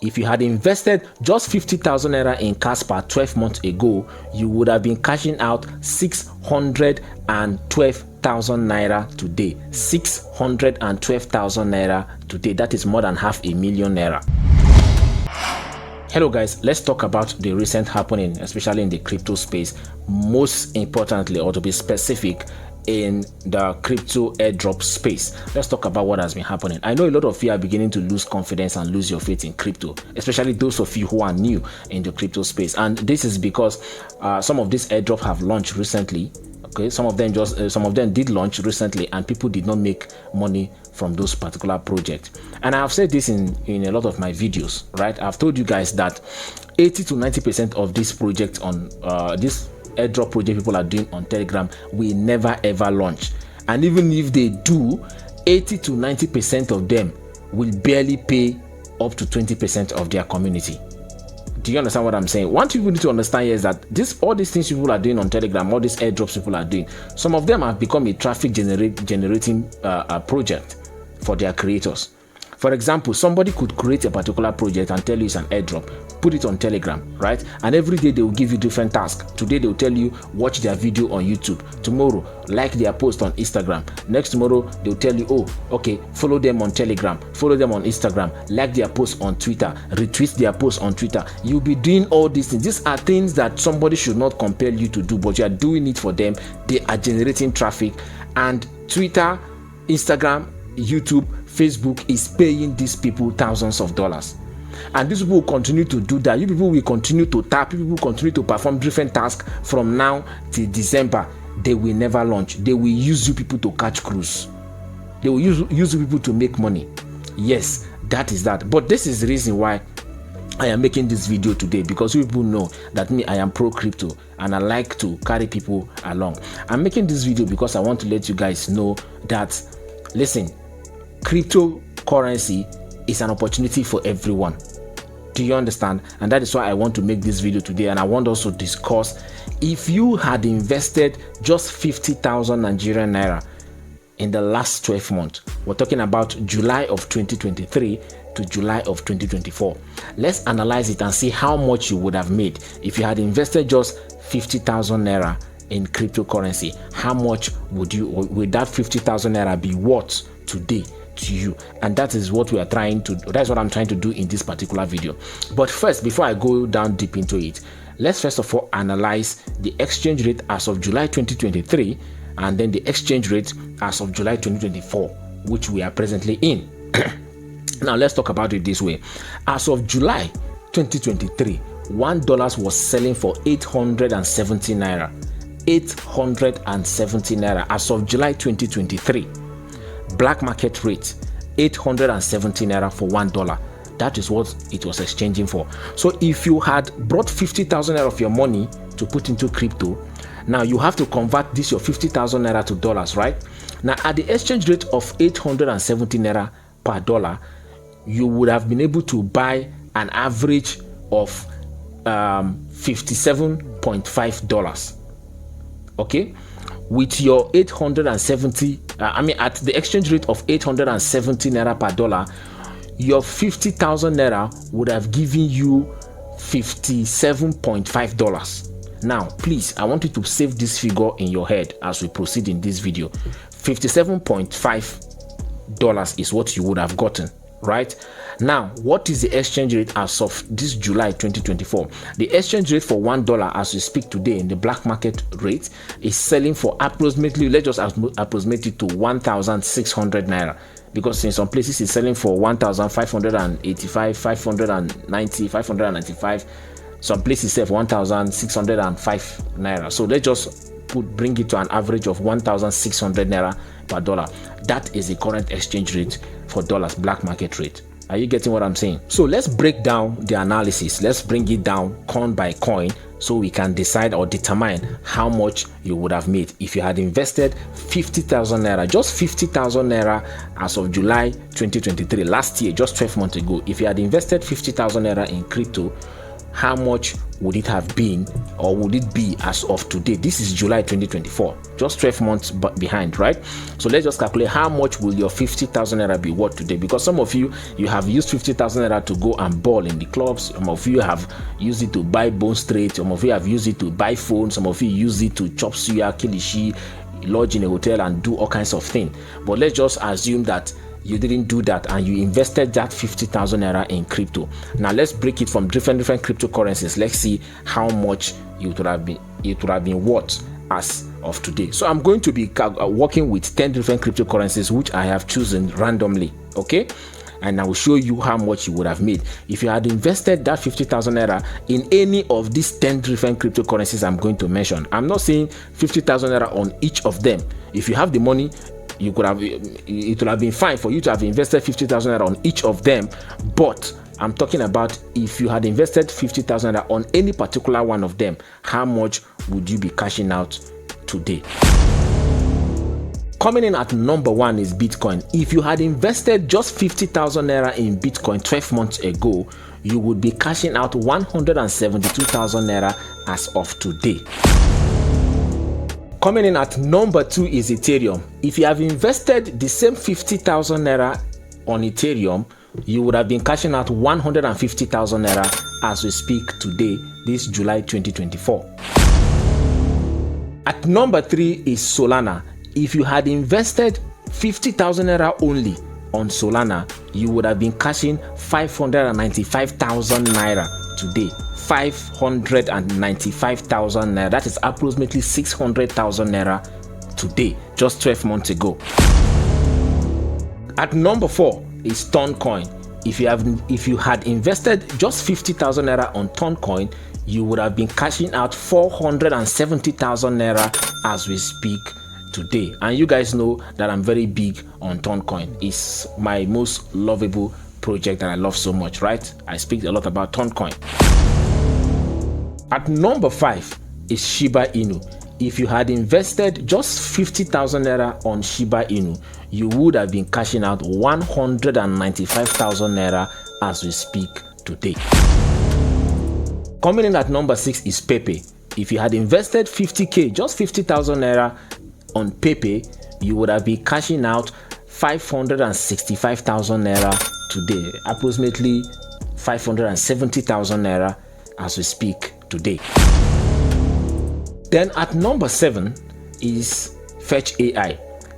If you had invested just 50,000 naira in Casper 12 months ago, you would have been cashing out 612,000 naira today. 612,000 naira today. That is more than $500,000 naira. Hello guys, let's talk about the recent happening, especially in the crypto space, most importantly, or to be specific, in the crypto airdrop space. Let's talk about what has been happening. I know a lot of you are beginning to lose confidence and lose your faith in crypto, especially those of you who are new in the crypto space, and this is because some of these airdrop have launched recently. Okay, some of them did launch recently, and people did not make money from those particular projects. And I have said this in a lot of my videos, right? I've told you guys that 80 to 90% of this project on this airdrop project people are doing on Telegram will never ever launch, and even if they do, 80 to 90% of them will barely pay up to 20% of their community. Do you understand what I'm saying? One thing you need to understand here is that all these things people are doing on Telegram, all these airdrops people are doing, some of them have become a traffic generating project for their creators. For example, somebody could create a particular project and tell you it's an airdrop, put it on Telegram, right? And every day they will give you different tasks. Today they will tell you watch their video on YouTube. Tomorrow, like their post on Instagram. Next tomorrow they will tell you, oh, okay, follow them on Telegram, follow them on Instagram, like their post on Twitter, retweet their post on Twitter. You'll be doing all these things. These are things that somebody should not compel you to do, but you are doing it for them. They are generating traffic, and Twitter, Instagram, YouTube, Facebook is paying these people thousands of dollars. And these people will continue to do that. You people will continue to tap, people will continue to perform different tasks from now till December. They will never launch. They will use you people to catch cruise. They will use you people to make money. Yes, that is that. But this is the reason why I am making this video today, because you people know that I am pro crypto and I like to carry people along. I'm making this video because I want to let you guys know that, listen, cryptocurrency is an opportunity for everyone. Do you understand? And that is why I want to make this video today, and I want also to discuss, if you had invested just 50,000 Nigerian naira in the last 12 months, we're talking about July of 2023 to July of 2024. Let's analyze it and see how much you would have made if you had invested just 50,000 naira in cryptocurrency. How much would that 50,000 naira be worth today to you? And that is what I'm trying to do in this particular video. But first, before I go down deep into it, let's first of all analyze the exchange rate as of July 2023 and then the exchange rate as of July 2024, which we are presently in. Now let's talk about it this way. As of July 2023, $1 was selling for 870 naira. 870 naira as of July 2023. Black market rate 870 naira for $1. That is what it was exchanging for. So if you had brought 50,000 naira of your money to put into crypto, now you have to convert this your 50,000 naira to dollars, right? Now at the exchange rate of 870 naira per dollar, you would have been able to buy an average of $57.5. Okay, with your 870, at the exchange rate of 870 naira per dollar, your 50,000 naira would have given you $57.5. Now, please, I want you to save this figure in your head as we proceed in this video. $57.5 is what you would have gotten, right? Now, what is the exchange rate as of this July 2024? The exchange rate for $1 as we speak today in the black market rate is selling for approximately, let's just approximate it to 1,600 naira, because in some places it's selling for 1,585, 590, 595. Some places sell for 1,605 naira. So let's just bring it to an average of 1,600 naira per dollar. That is the current exchange rate for dollars, black market rate. Are you getting what I'm saying? So let's break down the analysis. Let's bring it down coin by coin so we can decide or determine how much you would have made if you had invested 50,000 naira, just 50,000 naira as of July 2023, last year, just 12 months ago. If you had invested 50,000 naira in crypto, how much would it have been, or would it be as of today? This is July 2024, just 12 months behind, right? So let's just calculate how much will your 50,000 naira be worth today, because some of you have used 50,000 naira to go and ball in the clubs. Some of you have used it to buy bone straight. Some of you have used it to buy phones. Some of you use it to chop suya, kilishi, lodge in a hotel, and do all kinds of things. But let's just assume that you didn't do that and you invested that 50,000 naira in crypto. Now let's break it from different cryptocurrencies. Let's see how much it would have been worth as of today. So I'm going to be working with 10 different cryptocurrencies which I have chosen randomly, okay? And I will show you how much you would have made if you had invested that 50,000 naira in any of these 10 different cryptocurrencies I'm going to mention. I'm not saying 50,000 naira on each of them. If you have the money, it would have been fine for you to have invested 50,000 naira on each of them, but I'm talking about if you had invested 50,000 naira on any particular one of them, how much would you be cashing out today? Coming in at number 1 is Bitcoin. If you had invested just 50,000 naira in Bitcoin 12 months ago, you would be cashing out 172,000 naira as of today. Coming in at number 2 is Ethereum. If you have invested the same 50,000 naira on Ethereum, you would have been cashing out 150,000 naira as we speak today, this July 2024. At number 3 is Solana. If you had invested 50,000 naira only on Solana, you would have been cashing 595,000 naira today. 595,000 naira. That is approximately 600,000 naira today, just 12 months ago. At number 4 is Toncoin. If you had invested just 50,000 naira on Toncoin, you would have been cashing out 470,000 naira as we speak today. And you guys know that I'm very big on Toncoin. It's my most lovable project that I love so much, right? I speak a lot about Toncoin. At number 5 is Shiba Inu. If you had invested just 50,000 naira on Shiba Inu, you would have been cashing out 195,000 naira as we speak today. Coming in at number 6 is Pepe. If you had invested 50k, just 50,000 naira on Pepe, you would have been cashing out 565,000 naira today, approximately 570,000 naira as we speak today. Then at number 7 is Fetch AI.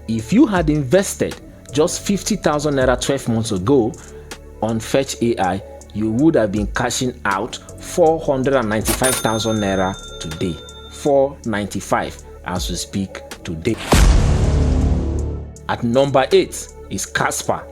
If you had invested just 50,000 naira 12 months ago on Fetch AI, you would have been cashing out 495,000 naira today. 495 as we speak today. At number 8 is Casper.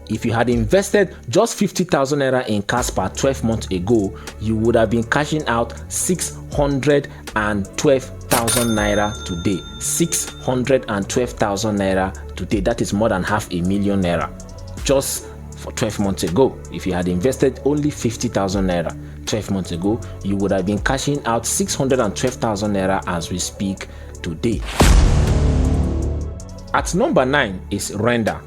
If you had invested just 50,000 naira in Casper 12 months ago, you would have been cashing out 612,000 naira today. 612,000 naira today. That is more than 500,000 naira just for 12 months ago. If you had invested only 50,000 naira 12 months ago, you would have been cashing out 612,000 naira as we speak today. At number 9 is Render.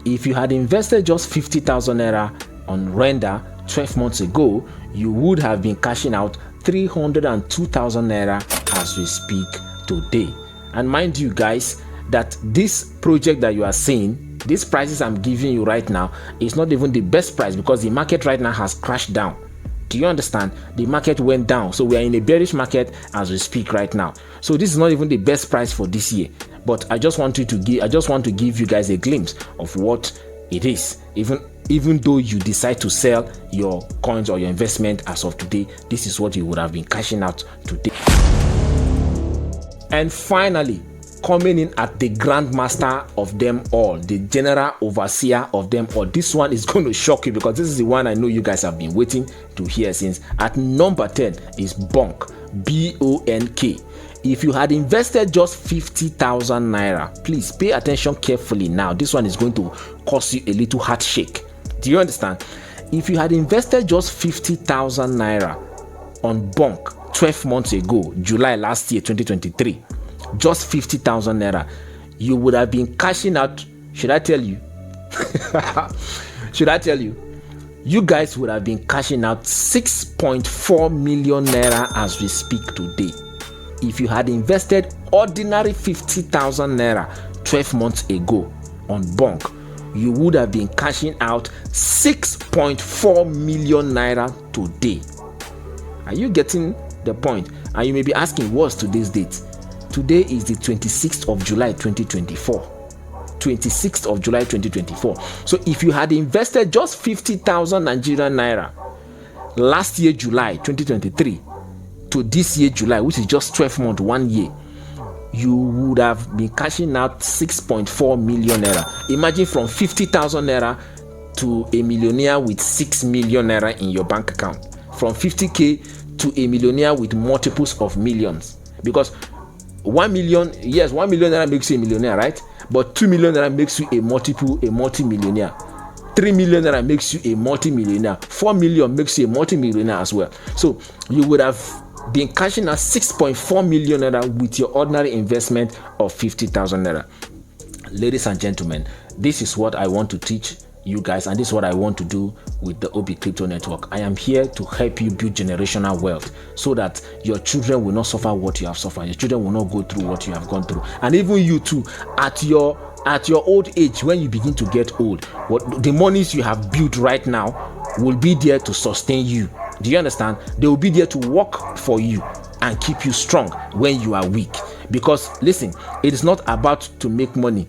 If you had invested just 50,000 naira on Render 12 months ago, you would have been cashing out 302,000 naira as we speak today. And mind you guys, that this project that you are seeing, these prices I'm giving you right now, is not even the best price, because the market right now has crashed down. Do you understand? The market went down, so we are in a bearish market as we speak right now. So this is not even the best price for this year. But I just want to give you guys a glimpse of what it is. Even though you decide to sell your coins or your investment as of today, this is what you would have been cashing out today. And finally, coming in at the grandmaster of them all, the general overseer of them all. This one is going to shock you, because this is the one I know you guys have been waiting to hear since. At number 10 is Bonk, B-O-N-K. If you had invested just 50,000 naira, please pay attention carefully now. This one is going to cause you a little heart shake. Do you understand? If you had invested just 50,000 naira on Bonk 12 months ago, July last year, 2023, just 50,000 naira, you would have been cashing out, should I tell you? Should I tell you? you guys would have been cashing out 6.4 million naira as we speak today. If you had invested ordinary 50,000 naira 12 months ago on Bonk, you would have been cashing out 6.4 million naira today. Are you getting the point? And you may be asking, what's today's date? Today is the 26th of July 2024. 26th of July 2024. So if you had invested just 50,000 Nigerian naira last year July 2023 to this year July, which is just 12 months, 1 year, you would have been cashing out 6.4 million naira. Imagine from 50,000 naira to a millionaire with 6 million naira in your bank account. From 50k to a millionaire with multiples of millions. Because 1 million, yes, 1 million naira makes you a millionaire, right? But 2 million naira makes you a multi-millionaire. 3 million naira makes you a multi-millionaire. 4 million makes you a multi-millionaire as well. So you would have been cashing out 6.4 million naira with your ordinary investment of 50,000 naira. Ladies and gentlemen, this is what I want to teach you guys, and this is what I want to do with the Obicrypto network. I am here to help you build generational wealth so that your children will not suffer what you have suffered. Your children will not go through what you have gone through, and even you too, at your old age, when you begin to get old, what the monies you have built right now will be there to sustain you. Do you understand? They will be there to work for you and keep you strong when you are weak. Because listen, it is not about to make money.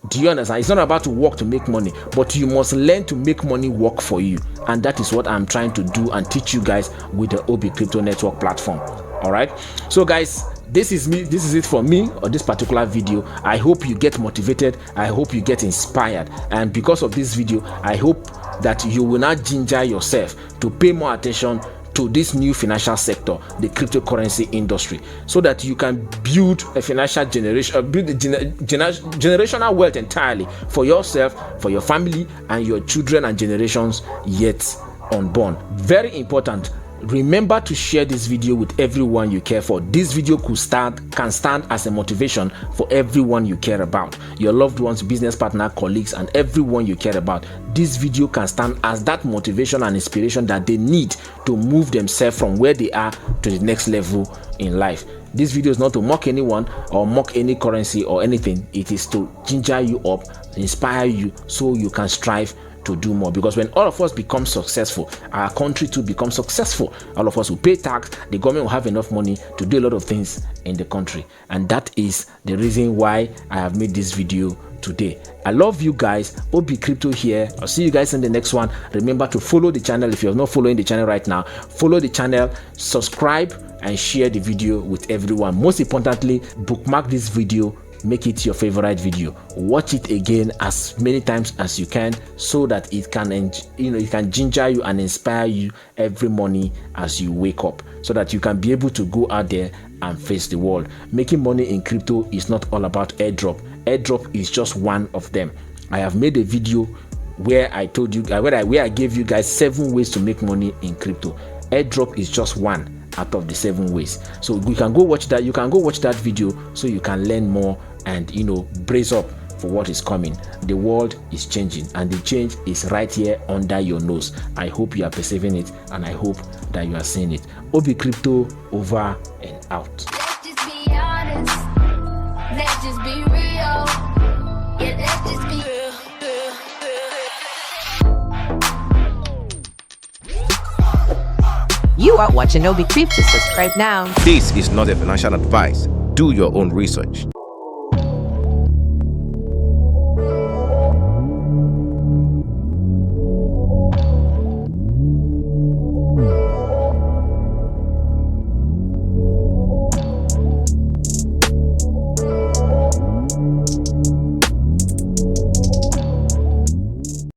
Do you understand? It's not about to work to make money, but you must learn to make money work for you. And that is what I'm trying to do and teach you guys with the Obicrypto network platform. All right. So guys, this is it for me on this particular video. I hope you get motivated. I hope you get inspired. And because of this video, I hope that you will not ginger yourself to pay more attention to this new financial sector, the cryptocurrency industry, so that you can build a financial generation, build a generational wealth entirely for yourself, for your family, and your children and generations yet unborn. Very important. Remember to share this video with everyone you care for. This video can stand as a motivation for everyone you care about, your loved ones, business partner, colleagues, and everyone you care about. This video can stand as that motivation and inspiration that they need to move themselves from where they are to the next level in life. This video is not to mock anyone or mock any currency or anything. It is to ginger you up, inspire you, so you can strive to do more. Because when all of us become successful, our country too becomes successful. All of us will pay tax, the government will have enough money to do a lot of things in the country. And that is the reason why I have made this video today. I love you guys. Obicrypto here. I'll see you guys in the next one. Remember to follow the channel. If you're not following the channel right now, follow the channel, subscribe, and share the video with everyone. Most importantly, bookmark this video. Make it your favorite video. Watch it again as many times as you can, so that it can, it can ginger you and inspire you every morning as you wake up, so that you can be able to go out there and face the world. Making money in crypto is not all about AirDrop. AirDrop is just one of them. I have made a video where I told you, where I gave you guys 7 ways to make money in crypto. AirDrop is just one out of the 7 ways. So you can go watch that. You can go watch that video so you can learn more and brace up for what is coming. The world is changing, and the change is right here under your nose. I hope you are perceiving it, and I hope that you are seeing it. Obicrypto over and out. Let's just be honest. Let's just be real. Yeah, let's just be real. You are watching Obicrypto. Subscribe now. This is not a financial advice. Do your own research.